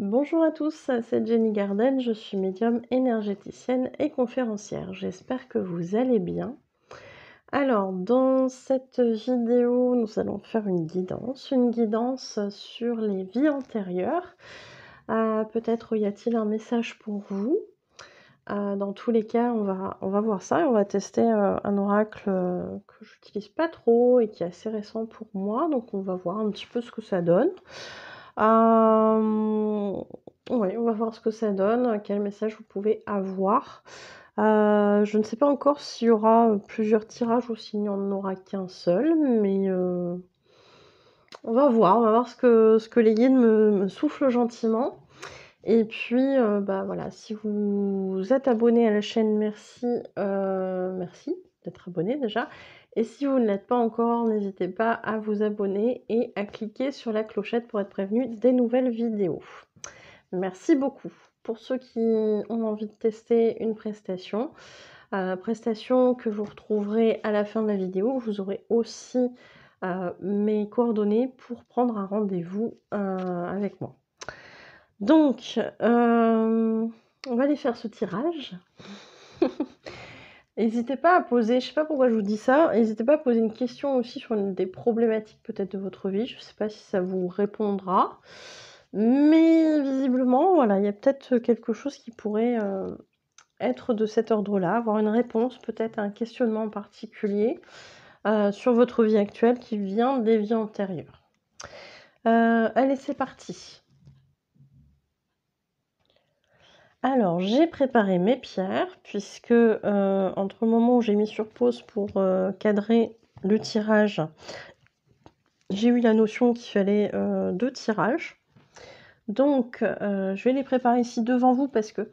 Bonjour à tous, c'est Jenny Garden, je suis médium énergéticienne et conférencière. J'espère que vous allez bien. Alors, dans cette vidéo, nous allons faire une guidance sur les vies antérieures. Peut-être y a-t-il un message pour vous. Dans tous les cas, on va voir ça et on va tester un oracle que j'utilise pas trop et qui est assez récent pour moi. Donc, on va voir un petit peu ce que ça donne. Ouais, on va voir ce que ça donne, quel message vous pouvez avoir. Je ne sais pas encore s'il y aura plusieurs tirages ou s'il n'y en aura qu'un seul, mais on va voir ce que les guides me soufflent gentiment. Et puis, bah voilà, si vous êtes abonné à la chaîne, merci, merci d'être abonné déjà. Et si vous ne l'êtes pas encore, n'hésitez pas à vous abonner et à cliquer sur la clochette pour être prévenu des nouvelles vidéos. Merci beaucoup. Pour ceux qui ont envie de tester une prestation, prestation que vous retrouverez à la fin de la vidéo, vous aurez aussi mes coordonnées pour prendre un rendez-vous avec moi. Donc, on va aller faire ce tirage. N'hésitez pas à poser, je sais pas pourquoi je vous dis ça, n'hésitez pas à poser une question aussi sur une des problématiques peut-être de votre vie. Je sais pas si ça vous répondra. Mais visiblement, voilà, il y a peut-être quelque chose qui pourrait être de cet ordre-là, avoir une réponse, peut-être à un questionnement en particulier sur votre vie actuelle qui vient des vies antérieures. Allez, c'est parti. Alors, j'ai préparé mes pierres, puisque entre le moment où j'ai mis sur pause pour cadrer le tirage, j'ai eu la notion qu'il fallait 2 tirages. Donc, je vais les préparer ici devant vous, parce que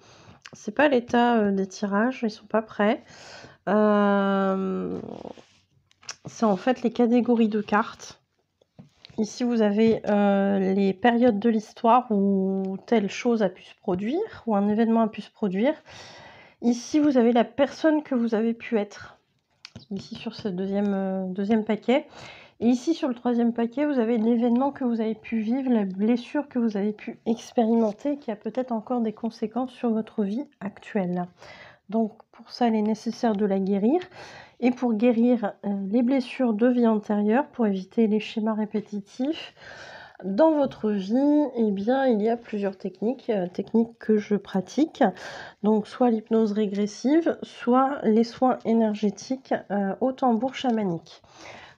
c'est pas l'état des tirages, ils sont pas prêts. C'est en fait les catégories de cartes. Ici, vous avez les périodes de l'histoire où telle chose a pu se produire, ou un événement a pu se produire. Ici, vous avez la personne que vous avez pu être, ici sur ce deuxième paquet. Et ici, sur le troisième paquet, vous avez l'événement que vous avez pu vivre, la blessure que vous avez pu expérimenter, qui a peut-être encore des conséquences sur votre vie actuelle. Donc, pour ça, il est nécessaire de la guérir. Et pour guérir les blessures de vie antérieure, pour éviter les schémas répétitifs, dans votre vie, eh bien, il y a plusieurs techniques que je pratique. Donc, soit l'hypnose régressive, soit les soins énergétiques au tambour chamanique.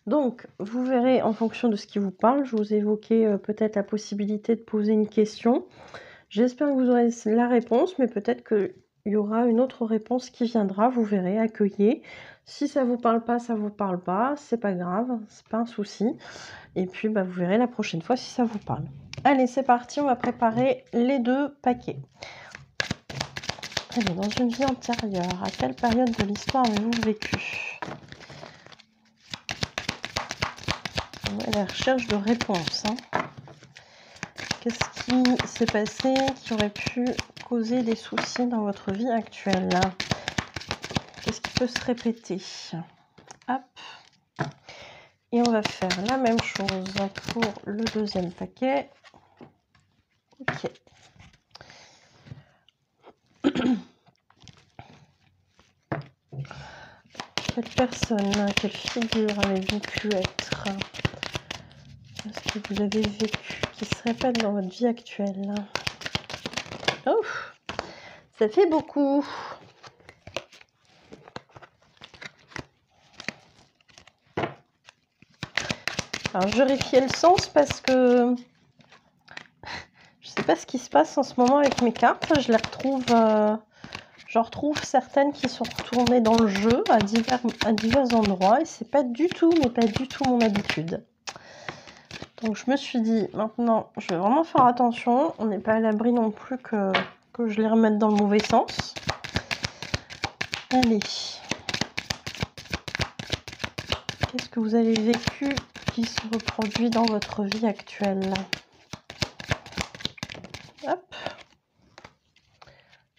Donc, vous verrez en fonction de ce qui vous parle. Je vous évoquais peut-être la possibilité de poser une question. J'espère que vous aurez la réponse, mais peut-être qu'il y aura une autre réponse qui viendra. Vous verrez, accueillez. Si ça vous parle pas, ça vous parle pas. C'est pas grave, c'est pas un souci. Et puis, bah, vous verrez la prochaine fois si ça vous parle. Allez, c'est parti, on va préparer les 2 paquets. Allez, dans une vie antérieure, à quelle période de l'histoire avez-vous vécu? On est à la recherche de réponses. Qu'est-ce qui s'est passé qui aurait pu causer des soucis dans votre vie actuelle? Qu'est-ce qui peut se répéter? Hop. Et on va faire la même chose pour le deuxième paquet. Ok. Quelle personne, quelle figure avez-vous pu être? Qu'est-ce que vous avez vécu qui se répète dans votre vie actuelle? Oh, ça fait beaucoup. Alors, je vérifiais le sens parce que je sais pas ce qui se passe en ce moment avec mes cartes. Je les retrouve, j'en retrouve certaines qui sont retournées dans le jeu à divers endroits et c'est pas du tout, mais pas du tout mon habitude. Donc je me suis dit, maintenant, je vais vraiment faire attention. On n'est pas à l'abri non plus que je les remette dans le mauvais sens. Allez. Qu'est-ce que vous avez vécu qui se reproduit dans votre vie actuelle? Hop.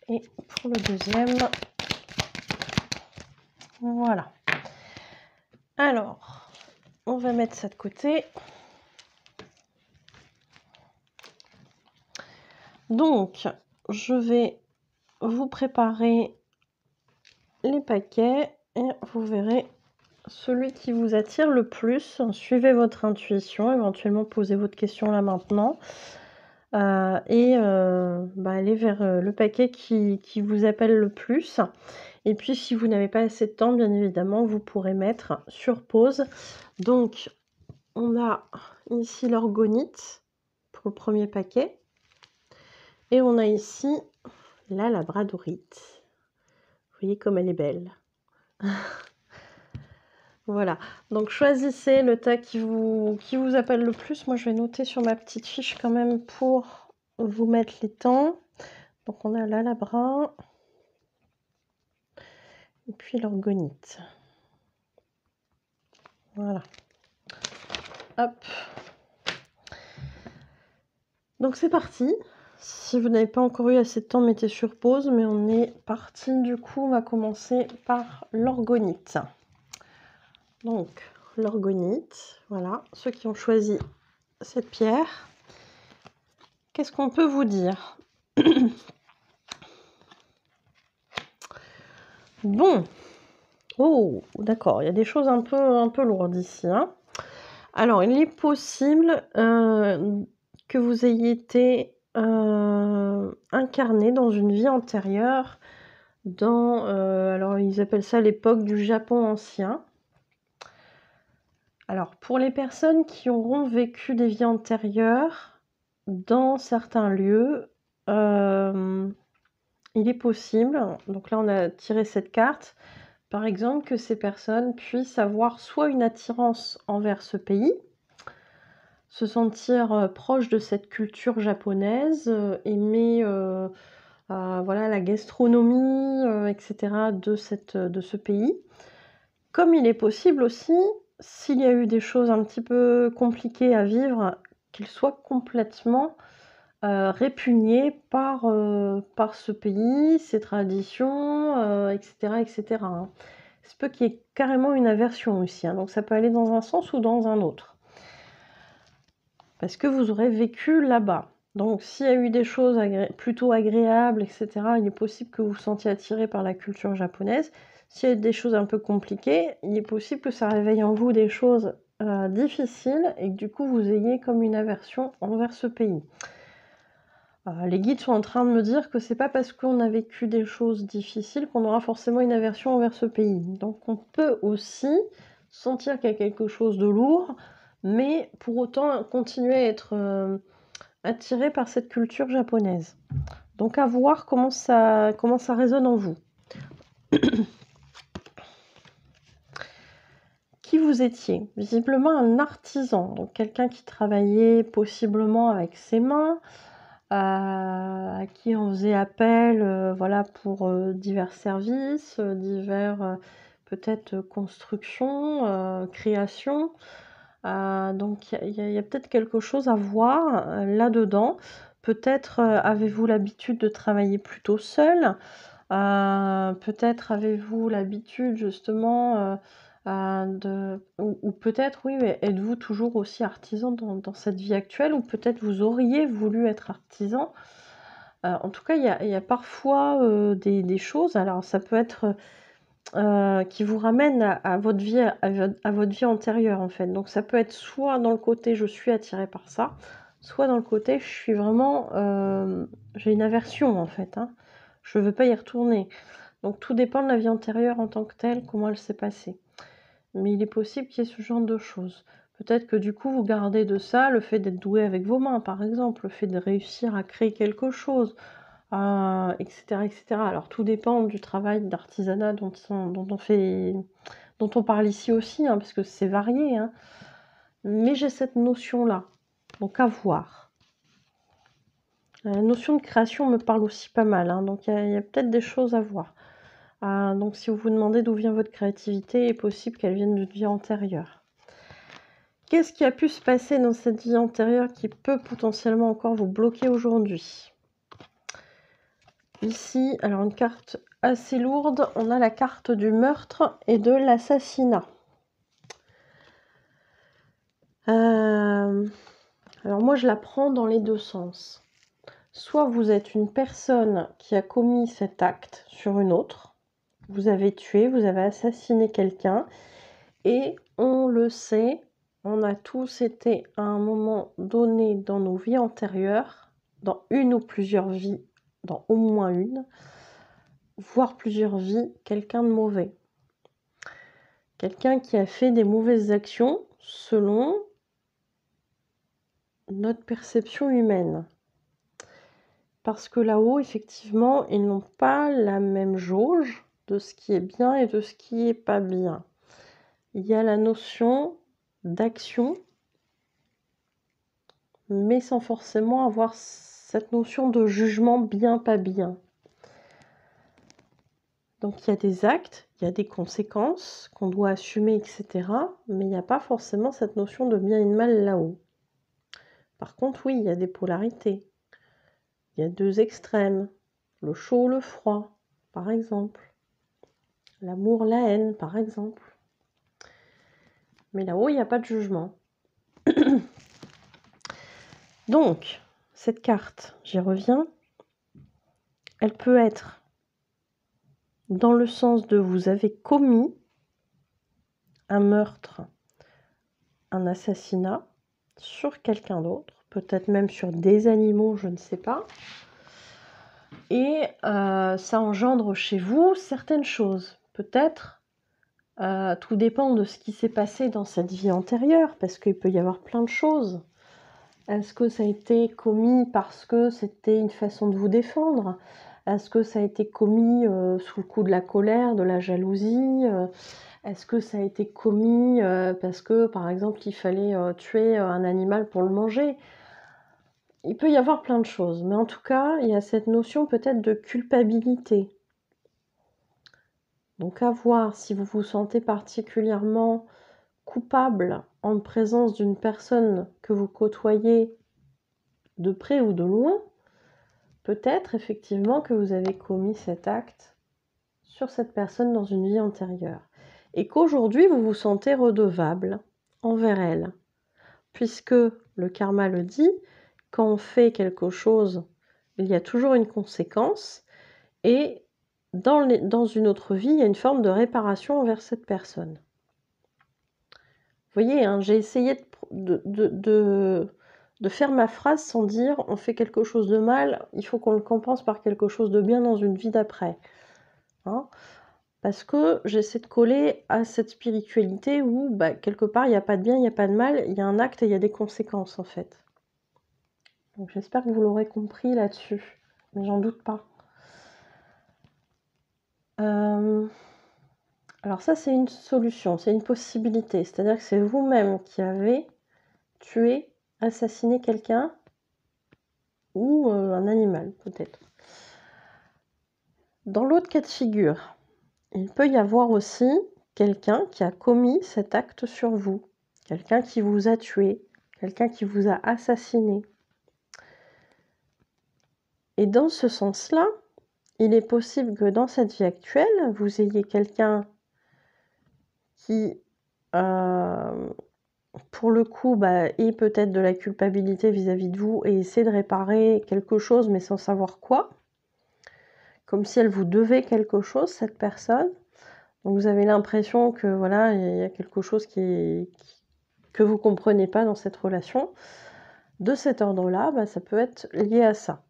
Et pour le deuxième, voilà. Alors, on va mettre ça de côté. Donc, je vais vous préparer les paquets et vous verrez celui qui vous attire le plus. Suivez votre intuition, éventuellement posez votre question là maintenant. Allez vers le paquet qui vous appelle le plus. Et puis si vous n'avez pas assez de temps, bien évidemment, vous pourrez mettre sur pause. Donc, on a ici l'orgonite pour le premier paquet. Et on a ici la labradorite. Vous voyez comme elle est belle. Voilà, donc choisissez le tas qui vous appelle le plus. Moi, je vais noter sur ma petite fiche quand même pour vous mettre les temps. Donc, on a la labra et puis l'orgonite. Voilà. Hop. Donc, c'est parti. Si vous n'avez pas encore eu assez de temps, mettez sur pause. Mais on est parti. Du coup, on va commencer par l'orgonite. Donc, l'orgonite. Voilà. Ceux qui ont choisi cette pierre. Qu'est-ce qu'on peut vous dire? Bon. Oh, d'accord. Il y a des choses un peu lourdes ici, hein. Alors, il est possible que vous ayez été incarné dans une vie antérieure dans, alors ils appellent ça l'époque du Japon ancien. Alors, pour les personnes qui auront vécu des vies antérieures dans certains lieux, il est possible, donc là on a tiré cette carte, par exemple que ces personnes puissent avoir soit une attirance envers ce pays, se sentir proche de cette culture japonaise, aimer voilà, la gastronomie, etc. de ce pays. Comme il est possible aussi, s'il y a eu des choses un petit peu compliquées à vivre, qu'ils soient complètement répugnés par ce pays, ses traditions, etc. etc. hein. Il se peut qu'il y ait carrément une aversion aussi, hein, donc ça peut aller dans un sens ou dans un autre. Parce que vous aurez vécu là-bas. Donc s'il y a eu des choses plutôt agréables, etc., il est possible que vous vous sentiez attiré par la culture japonaise. S'il y a des choses un peu compliquées, il est possible que ça réveille en vous des choses difficiles et que du coup vous ayez comme une aversion envers ce pays. Les guides sont en train de me dire que c'est pas parce qu'on a vécu des choses difficiles qu'on aura forcément une aversion envers ce pays. Donc on peut aussi sentir qu'il y a quelque chose de lourd, mais pour autant continuer à être attiré par cette culture japonaise. Donc à voir comment ça résonne en vous. Qui vous étiez? Visiblement un artisan, donc quelqu'un qui travaillait possiblement avec ses mains, à qui on faisait appel voilà, pour divers services, divers peut-être constructions, créations. Donc il y a peut-être quelque chose à voir là-dedans. Peut-être avez-vous l'habitude de travailler plutôt seul. Peut-être avez-vous l'habitude justement ou peut-être, oui, mais êtes-vous toujours aussi artisan dans cette vie actuelle, ou peut-être vous auriez voulu être artisan. En tout cas, il y a parfois des choses, alors ça peut être qui vous ramènent à votre vie, à votre vie antérieure en fait. Donc ça peut être soit dans le côté je suis attirée par ça, soit dans le côté je suis vraiment, j'ai une aversion en fait, hein. Je ne veux pas y retourner. Donc tout dépend de la vie antérieure en tant que telle, comment elle s'est passée. Mais il est possible qu'il y ait ce genre de choses. Peut-être que du coup, vous gardez de ça le fait d'être doué avec vos mains, par exemple, le fait de réussir à créer quelque chose, etc., etc. Alors tout dépend du travail d'artisanat dont on parle ici aussi, hein, parce que c'est varié. Hein. Mais j'ai cette notion-là, donc à voir. La notion de création me parle aussi pas mal, hein, donc il y a peut-être des choses à voir. Donc si vous vous demandez d'où vient votre créativité, il est possible qu'elle vienne d'une vie antérieure. Qu'est-ce qui a pu se passer dans cette vie antérieure qui peut potentiellement encore vous bloquer aujourd'hui? Ici, alors une carte assez lourde, on a la carte du meurtre et de l'assassinat. Alors moi je la prends dans les deux sens. Soit vous êtes une personne qui a commis cet acte sur une autre, vous avez tué, vous avez assassiné quelqu'un, et on le sait, on a tous été à un moment donné dans nos vies antérieures, dans une ou plusieurs vies, dans au moins une, voire plusieurs vies, quelqu'un de mauvais. Quelqu'un qui a fait des mauvaises actions selon notre perception humaine. Parce que là-haut, effectivement, ils n'ont pas la même jauge de ce qui est bien et de ce qui est pas bien. Il y a la notion d'action, mais sans forcément avoir cette notion de jugement bien, pas bien. Donc il y a des actes, il y a des conséquences qu'on doit assumer, etc. Mais il n'y a pas forcément cette notion de bien et de mal là-haut. Par contre, oui, il y a des polarités. Il y a deux extrêmes, le chaud, le froid, par exemple. L'amour, la haine, par exemple. Mais là-haut, il n'y a pas de jugement. Donc, cette carte, j'y reviens, elle peut être dans le sens de vous avez commis un meurtre, un assassinat sur quelqu'un d'autre, peut-être même sur des animaux, je ne sais pas. Et ça engendre chez vous certaines choses. Peut-être, tout dépend de ce qui s'est passé dans cette vie antérieure, parce qu'il peut y avoir plein de choses. Est-ce que ça a été commis parce que c'était une façon de vous défendre? Est-ce que ça a été commis sous le coup de la colère, de la jalousie? Est-ce que ça a été commis parce que, par exemple, il fallait tuer un animal pour le manger? Il peut y avoir plein de choses, mais en tout cas, il y a cette notion peut-être de culpabilité. Donc à voir si vous vous sentez particulièrement coupable en présence d'une personne que vous côtoyez de près ou de loin, peut-être effectivement que vous avez commis cet acte sur cette personne dans une vie antérieure. Et qu'aujourd'hui, vous vous sentez redevable envers elle. Puisque le karma le dit, quand on fait quelque chose, il y a toujours une conséquence. Et dans une autre vie, il y a une forme de réparation envers cette personne. Vous voyez, hein, j'ai essayé de faire ma phrase sans dire on fait quelque chose de mal, il faut qu'on le compense par quelque chose de bien dans une vie d'après. Hein, parce que j'essaie de coller à cette spiritualité où, quelque part, il n'y a pas de bien, il n'y a pas de mal, il y a un acte et il y a des conséquences, en fait. Donc j'espère que vous l'aurez compris là-dessus, mais j'en doute pas. Alors ça, c'est une solution, c'est une possibilité. C'est-à-dire que c'est vous-même qui avez tué, assassiné quelqu'un ou un animal, peut-être. Dans l'autre cas de figure, il peut y avoir aussi quelqu'un qui a commis cet acte sur vous, quelqu'un qui vous a tué, quelqu'un qui vous a assassiné. Et dans ce sens-là, il est possible que dans cette vie actuelle, vous ayez quelqu'un qui, pour le coup, ait peut-être de la culpabilité vis-à-vis de vous et essaie de réparer quelque chose, mais sans savoir quoi. Comme si elle vous devait quelque chose, cette personne. Donc vous avez l'impression que voilà, il y a quelque chose que vous ne comprenez pas dans cette relation. De cet ordre-là, ça peut être lié à ça.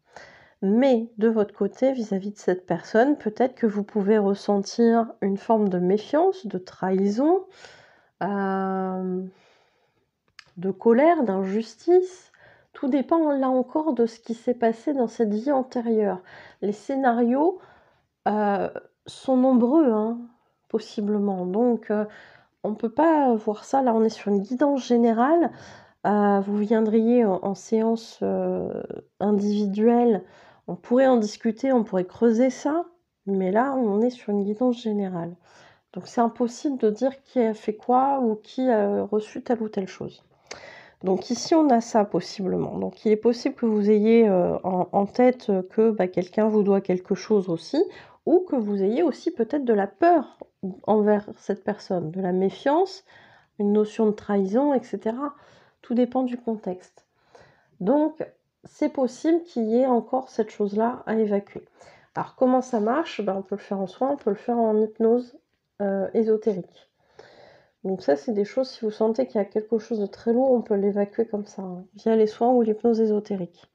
Mais de votre côté, vis-à-vis de cette personne, peut-être que vous pouvez ressentir une forme de méfiance, de trahison, de colère, d'injustice. Tout dépend là encore de ce qui s'est passé dans cette vie antérieure. Les scénarios sont nombreux, hein, possiblement. Donc on ne peut pas voir ça. Là, on est sur une guidance générale. Vous viendriez en séance individuelle. On pourrait en discuter, on pourrait creuser ça. Mais là, on est sur une guidance générale. Donc c'est impossible de dire qui a fait quoi ou qui a reçu telle ou telle chose. Donc ici, on a ça possiblement. Donc il est possible que vous ayez en tête que quelqu'un vous doit quelque chose aussi, ou que vous ayez aussi peut-être de la peur envers cette personne, de la méfiance, une notion de trahison, etc. Tout dépend du contexte. Donc, c'est possible qu'il y ait encore cette chose-là à évacuer. Alors comment ça marche? On peut le faire en soin, on peut le faire en hypnose ésotérique. Donc ça, c'est des choses, si vous sentez qu'il y a quelque chose de très lourd, on peut l'évacuer comme ça, via les soins ou l'hypnose ésotérique.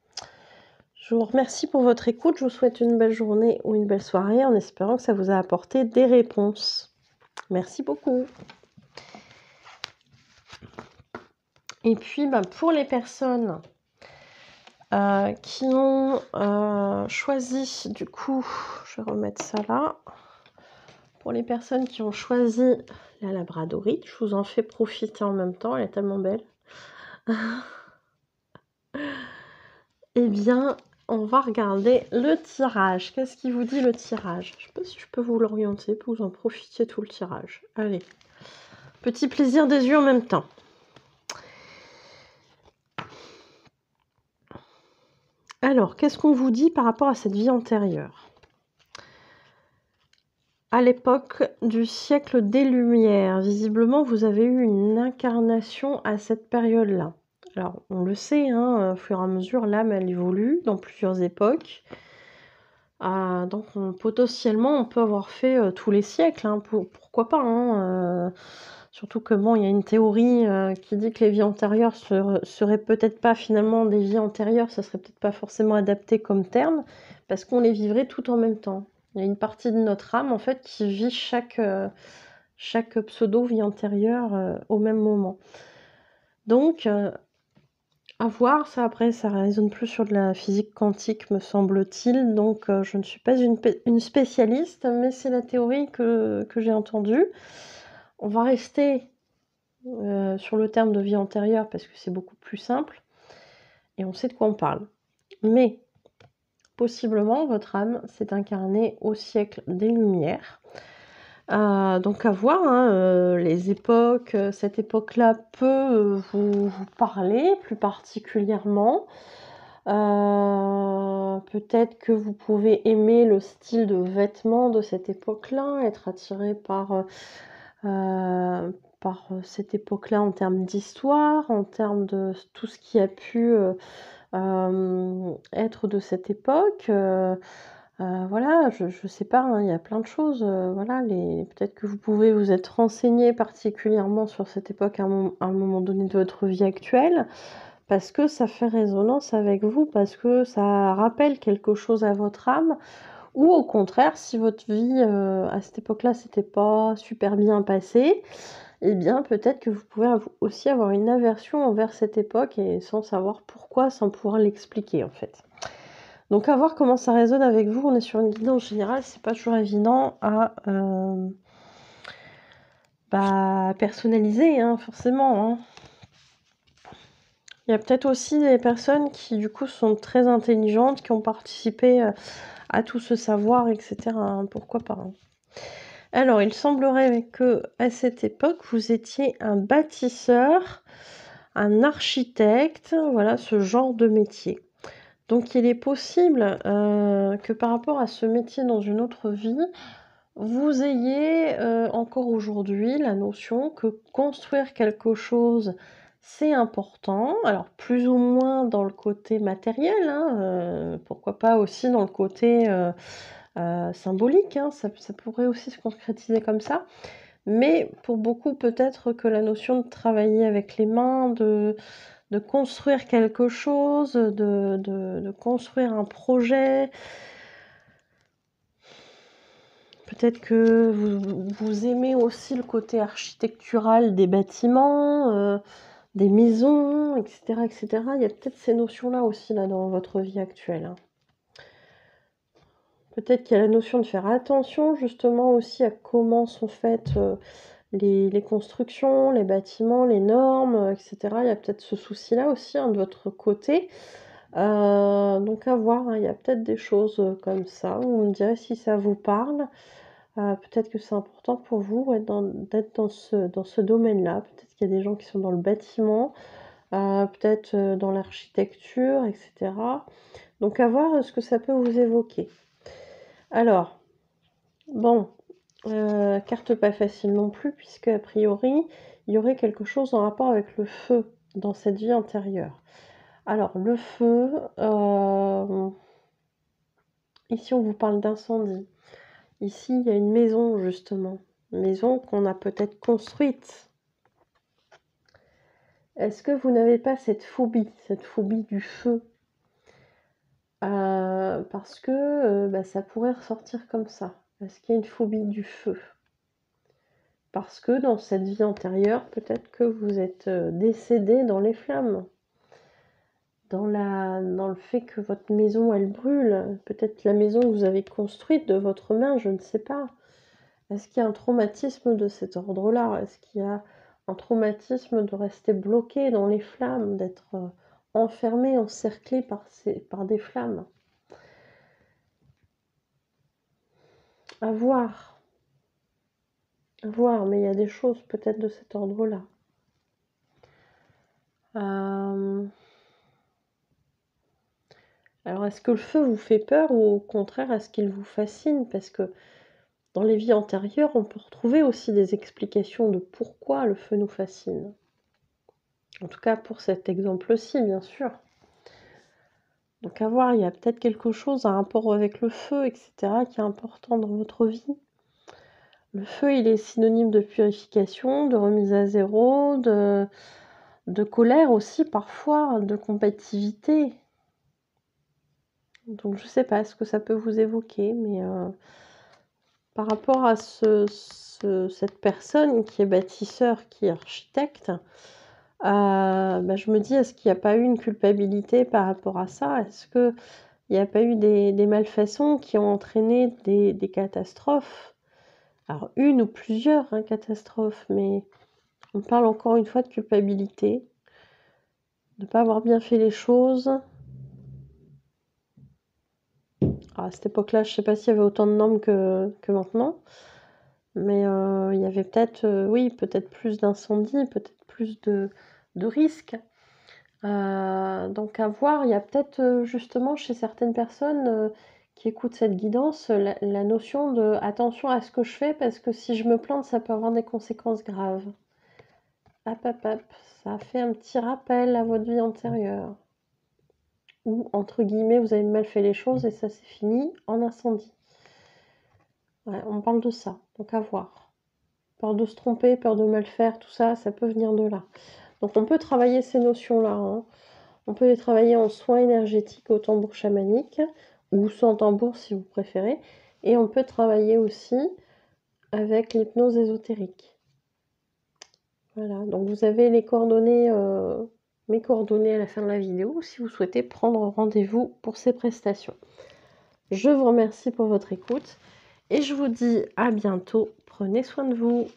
Je vous remercie pour votre écoute, je vous souhaite une belle journée ou une belle soirée en espérant que ça vous a apporté des réponses. Merci beaucoup. Et puis, pour les personnes qui ont choisi, du coup, je vais remettre ça là. Pour les personnes qui ont choisi la labradorite, je vous en fais profiter en même temps, elle est tellement belle. Eh bien, on va regarder le tirage. Qu'est-ce qui vous dit le tirage? Je ne sais pas si je peux vous l'orienter pour vous en profiter tout le tirage. Allez, petit plaisir des yeux en même temps. Alors, qu'est-ce qu'on vous dit par rapport à cette vie antérieure? À l'époque du siècle des Lumières, visiblement, vous avez eu une incarnation à cette période-là. Alors, on le sait, au fur et à mesure, l'âme, elle évolue dans plusieurs époques. Donc, potentiellement, on peut avoir fait tous les siècles, pourquoi pas, surtout que il y a une théorie qui dit que les vies antérieures seraient peut-être pas finalement des vies antérieures, ça serait peut-être pas forcément adapté comme terme, parce qu'on les vivrait tout en même temps. Il y a une partie de notre âme, en fait, qui vit chaque pseudo-vie antérieure au même moment. Donc, à voir, ça après, ça résonne plus sur de la physique quantique, me semble-t-il. Donc, je ne suis pas une spécialiste, mais c'est la théorie que j'ai entendue. On va rester sur le terme de vie antérieure parce que c'est beaucoup plus simple et on sait de quoi on parle. Mais possiblement, votre âme s'est incarnée au siècle des Lumières. Donc à voir, les époques, cette époque-là peut vous parler plus particulièrement. Peut-être que vous pouvez aimer le style de vêtements de cette époque-là, être attiré par cette époque-là en termes d'histoire, en termes de tout ce qui a pu être de cette époque. Voilà, je sais pas, il y a plein de choses. Voilà, peut-être que vous pouvez vous être renseigné particulièrement sur cette époque à un moment donné de votre vie actuelle, parce que ça fait résonance avec vous, parce que ça rappelle quelque chose à votre âme, ou au contraire, si votre vie à cette époque-là, c'était pas super bien passé, eh bien peut-être que vous pouvez aussi avoir une aversion envers cette époque et sans savoir pourquoi, sans pouvoir l'expliquer en fait. Donc à voir comment ça résonne avec vous. On est sur une guidance générale, c'est pas toujours évident à personnaliser, forcément. Il y a peut-être aussi des personnes qui du coup sont très intelligentes, qui ont participé à tout ce savoir, etc. Pourquoi pas. Alors, il semblerait que à cette époque, vous étiez un bâtisseur, un architecte, voilà, ce genre de métier. Donc, il est possible que par rapport à ce métier dans une autre vie, vous ayez encore aujourd'hui la notion que construire quelque chose, c'est important. Alors, plus ou moins dans le côté matériel, pourquoi pas aussi dans le côté symbolique, ça pourrait aussi se concrétiser comme ça. Mais pour beaucoup, peut-être que la notion de travailler avec les mains, de construire quelque chose, de construire un projet, peut-être que vous aimez aussi le côté architectural des bâtiments, des maisons, etc., etc. Il y a peut-être ces notions-là aussi là, dans votre vie actuelle. Peut-être qu'il y a la notion de faire attention justement aussi à comment sont faites les constructions, les bâtiments, les normes, etc. Il y a peut-être ce souci-là aussi de votre côté. Donc à voir, il y a peut-être des choses comme ça. Vous me direz si ça vous parle. Peut-être que c'est important pour vous d'être dans ce domaine-là. Peut-être qu'il y a des gens qui sont dans le bâtiment, peut-être dans l'architecture, etc. Donc à voir ce que ça peut vous évoquer. Alors, bon, carte pas facile non plus, puisque a priori, il y aurait quelque chose en rapport avec le feu dans cette vie antérieure. Alors, le feu, ici, on vous parle d'incendie. Ici, il y a une maison, justement. Une maison qu'on a peut-être construite. Est-ce que vous n'avez pas cette phobie du feu? Parce que bah, ça pourrait ressortir comme ça. Est-ce qu'il y a une phobie du feu? Parce que dans cette vie antérieure, peut-être que vous êtes décédé dans les flammes. Dans le fait que votre maison, elle brûle. Peut-être la maison que vous avez construite de votre main, je ne sais pas. Est-ce qu'il y a un traumatisme de cet ordre-là? Est-ce qu'il y a un traumatisme de rester bloqué dans les flammes, d'être enfermé, encerclé par des flammes? À voir. À voir, mais il y a des choses peut-être de cet ordre-là. Alors, est-ce que le feu vous fait peur ou au contraire, est-ce qu'il vous fascine? Parce que dans les vies antérieures, on peut retrouver aussi des explications de pourquoi le feu nous fascine. En tout cas, pour cet exemple-ci, bien sûr. Donc à voir, il y a peut-être quelque chose, un rapport avec le feu, etc., qui est important dans votre vie. Le feu, il est synonyme de purification, de remise à zéro, de colère aussi parfois, de combativité. Donc je sais pas ce que ça peut vous évoquer, mais par rapport à cette personne qui est bâtisseur, qui est architecte, bah, je me dis, est-ce qu'il n'y a pas eu une culpabilité par rapport à ça? Est-ce qu'il n'y a pas eu des malfaçons qui ont entraîné des catastrophes? Alors une ou plusieurs catastrophes, mais on parle encore une fois de culpabilité, de ne pas avoir bien fait les choses. Alors à cette époque-là, je ne sais pas s'il y avait autant de normes que maintenant, mais il y avait peut-être, oui, peut-être plus d'incendies, peut-être plus de risques. Donc à voir, il y a peut-être justement chez certaines personnes qui écoutent cette guidance, la notion de attention à ce que je fais parce que si je me plante, ça peut avoir des conséquences graves. Hop, hop, hop, ça fait un petit rappel à votre vie antérieure. Ou, entre guillemets, vous avez mal fait les choses et ça s'est fini en incendie. Ouais, on parle de ça, donc à voir. Peur de se tromper, peur de mal faire, tout ça, ça peut venir de là. Donc on peut travailler ces notions-là. On peut les travailler en soins énergétiques au tambour chamanique ou sans tambour si vous préférez. Et on peut travailler aussi avec l'hypnose ésotérique. Voilà, donc vous avez les coordonnées, mes coordonnées à la fin de la vidéo si vous souhaitez prendre rendez-vous pour ces prestations. Je vous remercie pour votre écoute et je vous dis à bientôt. Prenez soin de vous.